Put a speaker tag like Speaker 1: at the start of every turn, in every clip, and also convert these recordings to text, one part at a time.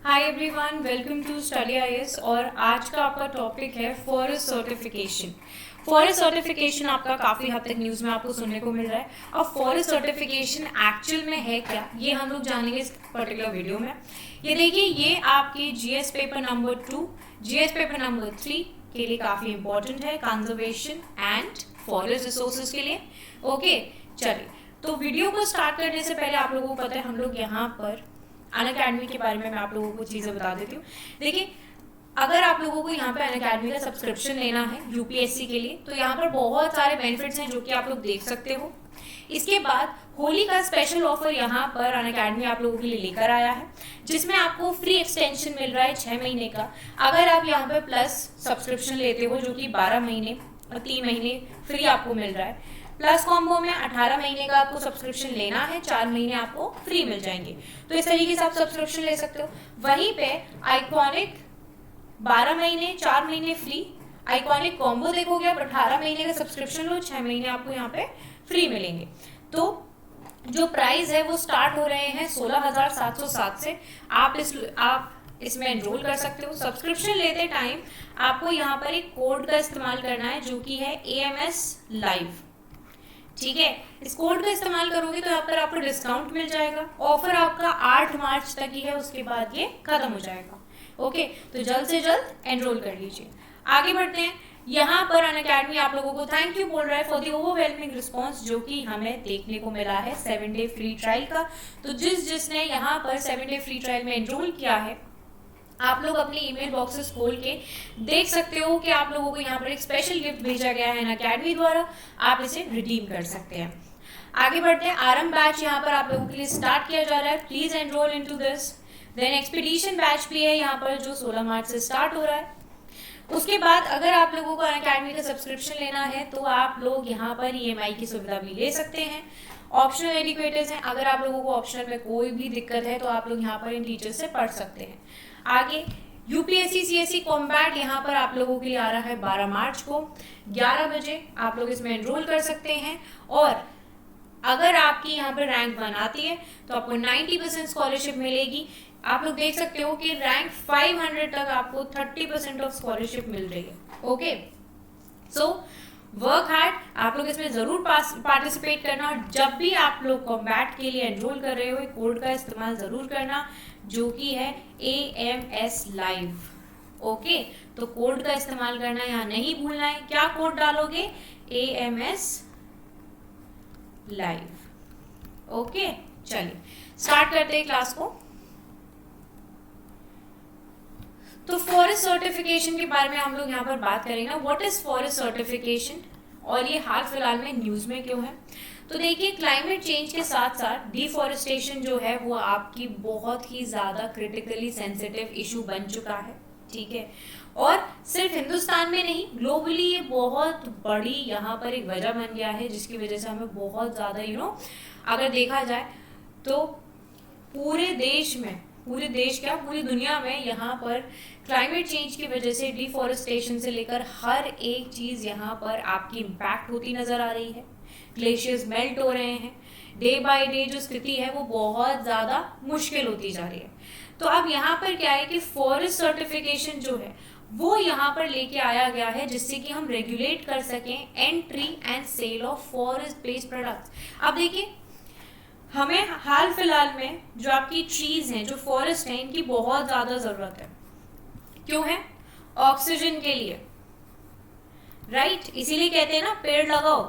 Speaker 1: Hi everyone, welcome to study IAS. और आज का आपका टॉपिक है फॉरेस्ट सर्टिफिकेशन। फॉरेस्ट सर्टिफिकेशन आपका काफ़ी हद तक न्यूज़ में आपको सुनने को मिल रहा है। अब फॉरेस्ट सर्टिफिकेशन एक्चुअल में है क्या, ये हम लोग जानेंगे इस पर्टिकुलर वीडियो में। ये देखिए, ये आपके GS paper number 2, GS paper number 3 के लिए काफ़ी इंपॉर्टेंट है, कंजर्वेशन एंड फॉरेस्ट रिसोर्सेज के लिए। ओके, चलिए तो वीडियो को स्टार्ट करने से पहले आप लोगों को पता है हम लोग यहाँ पर अनअकैडमी के बारे में मैं आप लोगों को चीज़ें बता देती हूँ। देखिए, अगर आप लोगों को यहाँ पे अनअकैडमी का सब्सक्रिप्शन लेना है यूपीएससी के लिए, तो यहाँ पर बहुत सारे बेनिफिट्स हैं जो कि आप लोग देख सकते हो। इसके बाद होली का स्पेशल ऑफर यहाँ पर अनअकैडमी आप लोगों के लिए लेकर आया है, जिसमें आपको फ्री एक्सटेंशन मिल रहा है 6 महीने का। अगर आप यहाँ पर प्लस सब्सक्रिप्शन लेते हो जो कि 12 महीने और 3 महीने फ्री आपको मिल रहा है, प्लस कॉम्बो में 18 महीने का आपको सब्सक्रिप्शन लेना है, 4 महीने आपको फ्री मिल जाएंगे। तो इस तरीके से आप सब्सक्रिप्शन ले सकते हो। वहीं पे आइकॉनिक 12 महीने 4 महीने फ्री, आइकॉनिक कॉम्बो देखोगे आप 18 महीने का सब्सक्रिप्शन लो, 6 महीने आपको यहाँ पे फ्री मिलेंगे। तो जो प्राइस है वो स्टार्ट हो रहे हैं 16,707 से। आप इसमें एनरोल कर सकते हो। सब्सक्रिप्शन लेते टाइम आपको यहाँ पर एक कोड का इस्तेमाल करना है जो कि है AMS लाइव। ठीक है, इस कोड का इस्तेमाल करोगे तो यहाँ पर आपको डिस्काउंट मिल जाएगा। ऑफर आपका 8 मार्च तक ही है, उसके बाद ये खत्म हो जाएगा। ओके, तो जल्द से जल्द एनरोल कर लीजिए। आगे बढ़ते हैं। यहाँ पर अनअकैडमी आप लोगों को थैंक यू बोल रहा है फॉर द ओवरवेलमिंग रिस्पॉन्स जो कि हमें देखने को मिला है 7 डे फ्री ट्रायल का। तो जिसने यहाँ पर 7 डे फ्री ट्रायल में एनरोल किया है, आप लोग अपने ईमेल बॉक्सेस खोल के देख सकते हो कि आप लोगों को यहाँ पर एक स्पेशल गिफ्ट भेजा गया है अनअकैडमी द्वारा। आप इसे रिडीम कर सकते हैं। आगे बढ़ते हैं। आरएम बैच यहाँ पर आप लोगों के लिए स्टार्ट किया जा रहा है, please enrol into this. Then expedition batch भी है यहाँ पर जो 16 मार्च से स्टार्ट हो रहा है। उसके बाद अगर आप लोगों को अनअकैडमी का सब्सक्रिप्शन लेना है तो आप लोग यहाँ पर EMI की सुविधा भी ले सकते हैं। ऑप्शनल एडुकेटर्स हैं, अगर आप लोगों को ऑप्शनल में कोई भी दिक्कत है तो आप लोग यहाँ पर इन टीचर्स से पढ़ सकते हैं। आगे यूपीएससी CSE कॉम्बैट यहाँ पर आप लोगों के लिए आ रहा है 12 मार्च को 11 बजे। आप लोग इसमें एनरोल कर सकते हैं। और अगर आपकी यहाँ पर रैंक 1 आती है तो आपको 90% स्कॉलरशिप मिलेगी। आप लोग देख सकते हो कि रैंक 500 तक आपको 30% ऑफ स्कॉलरशिप मिल रही है। ओके, सो वर्क हार्ड, आप लोग इसमें जरूर पार्टिसिपेट करना। और जब भी आप लोग कॉम्बैट के लिए एनरोल कर रहे हो, कोड का इस्तेमाल जरूर करना जो कि है AMS लाइव। ओके, तो कोड का इस्तेमाल करना यहाँ नहीं भूलना है। क्या कोड डालोगे? AMS live. ओके, चलिए स्टार्ट करते हैं क्लास को। तो फॉरेस्ट सर्टिफिकेशन के बारे में हम लोग यहाँ पर बात करेंगे ना, व्हाट इज फॉरेस्ट सर्टिफिकेशन और ये हाल फिलहाल में न्यूज में क्यों है। तो देखिए, क्लाइमेट चेंज के साथ साथ डिफॉरेस्टेशन जो है वो आपकी बहुत ही ज़्यादा क्रिटिकली सेंसिटिव इशू बन चुका है। ठीक है, और सिर्फ हिंदुस्तान में नहीं, ग्लोबली ये बहुत बड़ी यहाँ पर एक वजह बन गया है जिसकी वजह से हमें बहुत ज़्यादा अगर देखा जाए तो पूरे पूरी दुनिया में यहाँ पर क्लाइमेट चेंज की वजह से डिफॉरेस्टेशन से लेकर हर एक चीज़ यहाँ पर आपकी इम्पैक्ट होती नज़र आ रही है। ग्लेशियर्स मेल्ट हो रहे हैं, डे बाय डे जो स्थिति है वो बहुत ज़्यादा मुश्किल होती जा रही है। तो अब यहाँ पर क्या है कि फॉरेस्ट सर्टिफिकेशन जो है वो यहाँ पर लेके आया गया है जिससे कि हम रेगुलेट कर सकें entry and sale of forest based products. अब देखिए, हमें हाल फिलहाल में जो आपकी ट्रीज हैं, जो फॉरेस्ट हैं, इनकी बहुत ज़्यादा ज़रूरत है। क्यों है? ऑक्सीजन के लिए, राइट। इसीलिए कहते हैं ना, पेड़ लगाओ,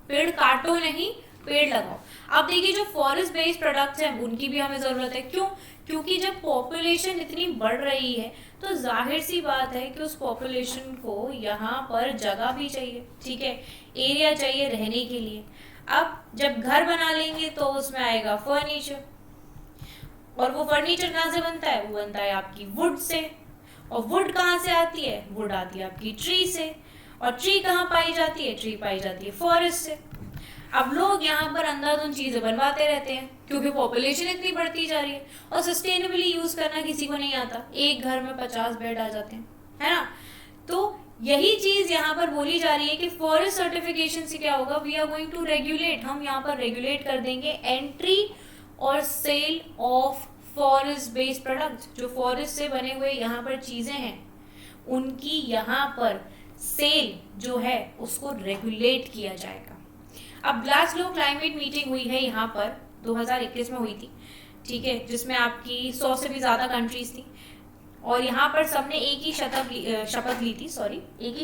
Speaker 1: पेड़ काटो नहीं, पेड़ लगाओ। अब देखिए, जो फॉरेस्ट बेस्ड प्रोडक्ट्स हैं उनकी भी हमें ज़रूरत है। क्यों? क्योंकि जब पॉपुलेशन इतनी बढ़ रही है तो जाहिर सी बात है कि उस पॉपुलेशन को यहाँ पर जगह भी चाहिए। ठीक है, एरिया चाहिए रहने के लिए। अब जब घर बना लेंगे तो उसमें आएगा फर्नीचर, और वो फर्नीचर कहाँ से बनता है? वो बनता है आपकी वुड से। और वुड कहाँ से आती है? वुड आती है आपकी ट्री से। और ट्री कहाँ पाई जाती है? ट्री पाई जाती है फॉरेस्ट से। अब लोग यहाँ पर अंधाधुंध चीज़ें बनवाते रहते हैं क्योंकि पॉपुलेशन इतनी बढ़ती जा रही है और सस्टेनेबली यूज़ करना किसी को नहीं आता। एक घर में 50 बेड आ जाते हैं, है ना। तो यही चीज यहाँ पर बोली जा रही है कि फॉरेस्ट सर्टिफिकेशन से क्या होगा? We are going to regulate, हम यहाँ पर रेगुलेट कर देंगे एंट्री और sale of forest based products, जो फॉरेस्ट से बने हुए यहाँ पर चीज़ें हैं, उनकी यहाँ पर सेल जो है उसको रेगुलेट किया जाएगा। अब ग्लासगो क्लाइमेट मीटिंग हुई है यहाँ पर 2021 में हुई थी, ठीक है, जिसमें आपकी 100 से भी ज़्यादा कंट्रीज थी और यहाँ पर सबने एक ही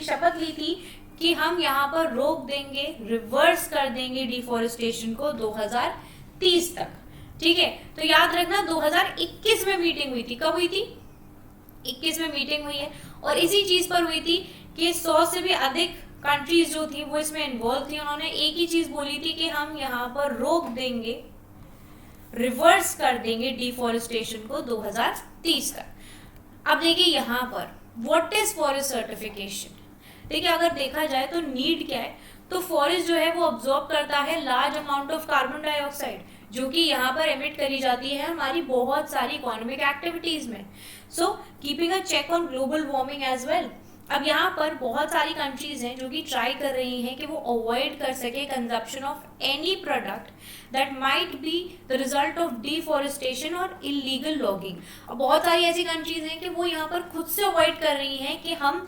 Speaker 1: शपथ ली थी कि हम यहाँ पर रोक देंगे, रिवर्स कर देंगे डिफॉरेस्टेशन को 2030 तक, ठीक है। तो याद रखना 2021 में मीटिंग हुई थी। कब हुई थी? 21 में मीटिंग हुई है और इसी चीज पर हुई थी कि 100 से भी अधिक कंट्रीज जो थी वो इसमें इन्वॉल्व थी। उन्होंने एक ही चीज बोली थी कि हम यहाँ पर रोक देंगे, रिवर्स कर देंगे डिफॉरेस्टेशन को 2030 तक। अब देखिए यहाँ पर व्हाट इज फॉरेस्ट सर्टिफिकेशन। देखिए अगर देखा जाए तो नीड क्या है, तो फॉरेस्ट जो है वो ऑब्जॉर्ब करता है large amount of carbon dioxide जो कि यहाँ पर एमिट करी जाती है हमारी बहुत सारी इकोनॉमिक एक्टिविटीज में। So keeping a check on global warming as well. अब यहाँ पर बहुत सारी कंट्रीज हैं जो कि ट्राई कर रही हैं कि वो अवॉइड कर सके consumption of any product that might be the result of deforestation और इलीगल लॉगिंग। अब बहुत सारी ऐसी कंट्रीज हैं कि वो यहाँ पर खुद से अवॉइड कर रही हैं कि हम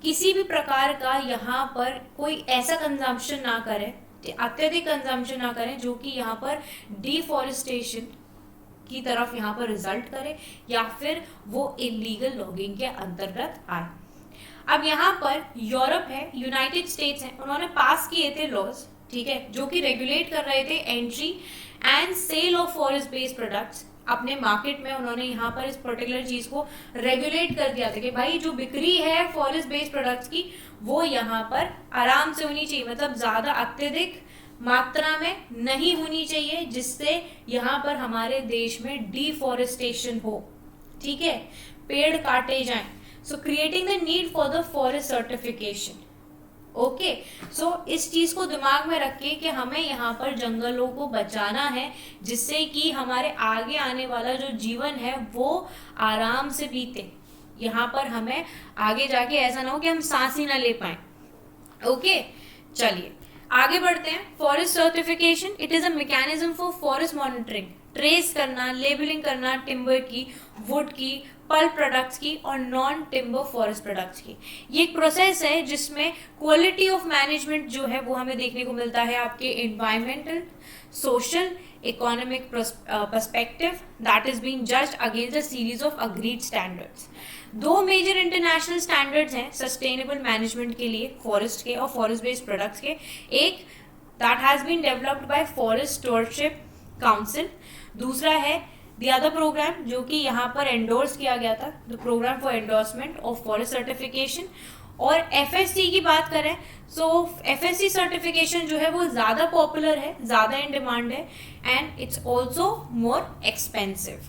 Speaker 1: किसी भी प्रकार का यहाँ पर कोई ऐसा कंजम्पशन ना करें, अत्यधिक कंजम्पशन ना करें जो कि यहाँ पर डिफॉरेस्टेशन की तरफ यहाँ पर रिजल्ट करे या फिर वो इलीगल लॉगिंग के अंतर्गत आए। अब यहाँ पर यूरोप है, यूनाइटेड स्टेट्स हैं, उन्होंने पास किए थे लॉज, ठीक है, जो कि रेगुलेट कर रहे थे entry and sale of forest based products अपने मार्केट में। उन्होंने यहाँ पर इस पर्टिकुलर चीज को रेगुलेट कर दिया था कि भाई जो बिक्री है फॉरेस्ट बेस्ड प्रोडक्ट्स की वो यहाँ पर आराम से होनी चाहिए, मतलब ज्यादा अत्यधिक मात्रा में नहीं होनी चाहिए जिससे यहाँ पर हमारे देश में डिफॉरेस्टेशन हो, ठीक है, पेड़ काटे जाएं। So creating the need for the forest certification. Okay, so इस चीज को दिमाग में रख के कि हमें यहाँ पर जंगलों को बचाना है जिससे कि हमारे आगे आने वाला जो जीवन है वो आराम से बीते। यहाँ पर हमें आगे जाके ऐसा ना हो कि हम सांस ही ना ले पाए। ओके, चलिए आगे बढ़ते हैं। Forest certification it is a mechanism for forest monitoring, trace करना, लेबलिंग करना टिम्बर की, वुड की, पल्प प्रोडक्ट्स की और नॉन टिम्बर फॉरेस्ट प्रोडक्ट्स की। ये एक प्रोसेस है जिसमें क्वालिटी ऑफ मैनेजमेंट जो है वो हमें देखने को मिलता है आपके environmental, social, economic perspective that is being judged against a series of agreed standards. 2 major international standards हैं सस्टेनेबल मैनेजमेंट के लिए फॉरेस्ट के और फॉरेस्ट बेस्ड प्रोडक्ट्स के। एक that has been developed by forest stewardship council, दूसरा है the other programme जो कि यहाँ पर एंडोर्स किया गया था, the programme for endorsement of forest certification. और एफएससी की बात करें सो एफएससी सर्टिफिकेशन जो है वो ज़्यादा पॉपुलर है, ज़्यादा इन डिमांड है and it's also more expensive.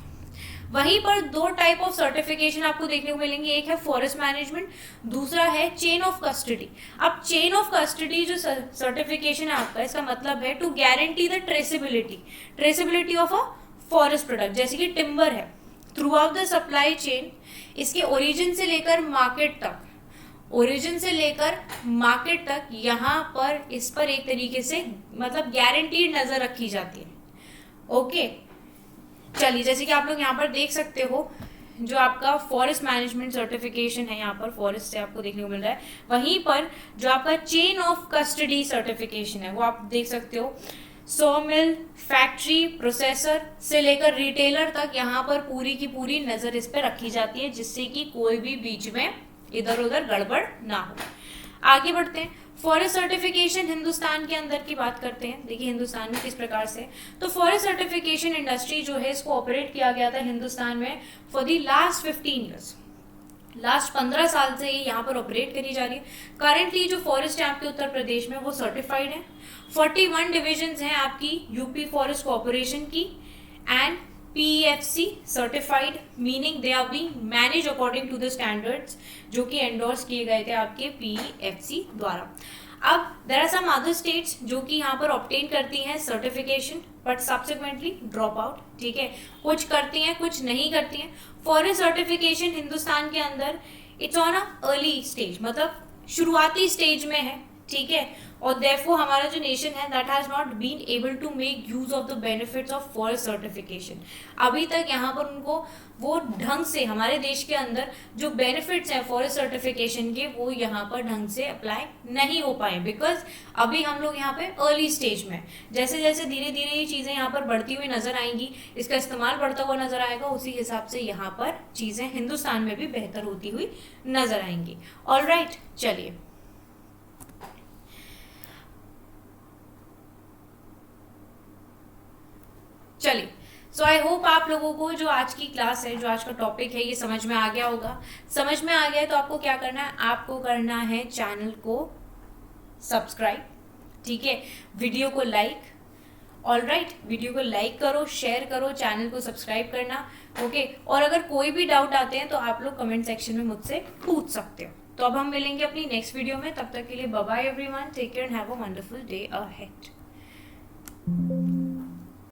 Speaker 1: वहीं पर 2 टाइप ऑफ सर्टिफिकेशन आपको देखने को मिलेंगे, एक है फॉरेस्ट मैनेजमेंट, दूसरा है चेन ऑफ कस्टडी। अब चेन ऑफ कस्टडी जो सर्टिफिकेशन है आपका, इसका मतलब है to guarantee the traceability of a forest product, जैसे कि टिम्बर है, through the supply chain, इसके ओरिजिन से लेकर मार्केट तक यहाँ पर इस पर एक तरीके से मतलब गारंटीड नजर रखी जाती है। ओके, चलिए जैसे कि आप लोग यहाँ पर देख सकते हो जो आपका फॉरेस्ट मैनेजमेंट सर्टिफिकेशन है यहाँ पर फॉरेस्ट से आपको देखने को मिल रहा है। वहीं पर जो आपका चेन ऑफ कस्टडी सर्टिफिकेशन है वो आप देख सकते हो, सॉमिल, फैक्ट्री, प्रोसेसर से लेकर रिटेलर तक यहाँ पर पूरी की पूरी नजर इस पर रखी जाती है जिससे कि कोई भी बीच में इधर उधर गड़बड़ ना हो। आगे बढ़ते हैं। फॉरेस्ट सर्टिफिकेशन हिंदुस्तान के अंदर की बात करते हैं। देखिए हिंदुस्तान में किस प्रकार से, तो फॉरेस्ट सर्टिफिकेशन इंडस्ट्री जो है इसको ऑपरेट किया गया था हिंदुस्तान में for the last 15 years, last 15 साल से ये यहाँ पर ऑपरेट करी जा रही है। करेंटली जो फॉरेस्ट है आपके उत्तर प्रदेश में वो सर्टिफाइड है। 41 डिविजन्स हैं आपकी यूपी फॉरेस्ट कॉर्पोरेशन की and PEFC certified, meaning they are being manage according to the standards जो कि एंडोर्स किए गए थे आपके PEFC द्वारा। अब there are some other states जो कि यहाँ पर ऑब्टेन करती हैं certification but subsequently drop out, ठीक है, कुछ करती हैं कुछ नहीं करती हैं। फॉरेस्ट सर्टिफिकेशन हिंदुस्तान के अंदर it's on a early stage, मतलब शुरुआती स्टेज में है, ठीक है, और देयरफॉर हमारा जो नेशन है that has not been able to make use of the benefits of forest certification. अभी तक यहाँ पर उनको वो ढंग से, हमारे देश के अंदर जो बेनिफिट्स हैं फॉरेस्ट सर्टिफिकेशन के, वो यहाँ पर ढंग से अप्लाई नहीं हो पाए, बिकॉज अभी हम लोग यहाँ पे अर्ली स्टेज में। जैसे जैसे धीरे धीरे ये चीज़ें यहाँ पर बढ़ती हुई नजर आएंगी, इसका इस्तेमाल बढ़ता हुआ नजर आएगा, उसी हिसाब से यहाँ पर चीज़ें हिंदुस्तान में भी बेहतर होती हुई नजर आएंगी। ऑलराइट, चलिए सो आई होप आप लोगों को जो आज की क्लास है, जो आज का टॉपिक है, ये समझ में आ गया होगा। समझ में आ गया है तो आपको क्या करना है, आपको करना है चैनल को सब्सक्राइब, ठीक है, वीडियो को लाइक, ऑलराइट, वीडियो को लाइक करो, शेयर करो, चैनल को सब्सक्राइब करना, ओके। और अगर कोई भी डाउट आते हैं तो आप लोग कमेंट सेक्शन में मुझसे पूछ सकते हो। तो अब हम मिलेंगे अपनी नेक्स्ट वीडियो में, तब तक के लिए bye bye everyone, take care and have a wonderful day ahead.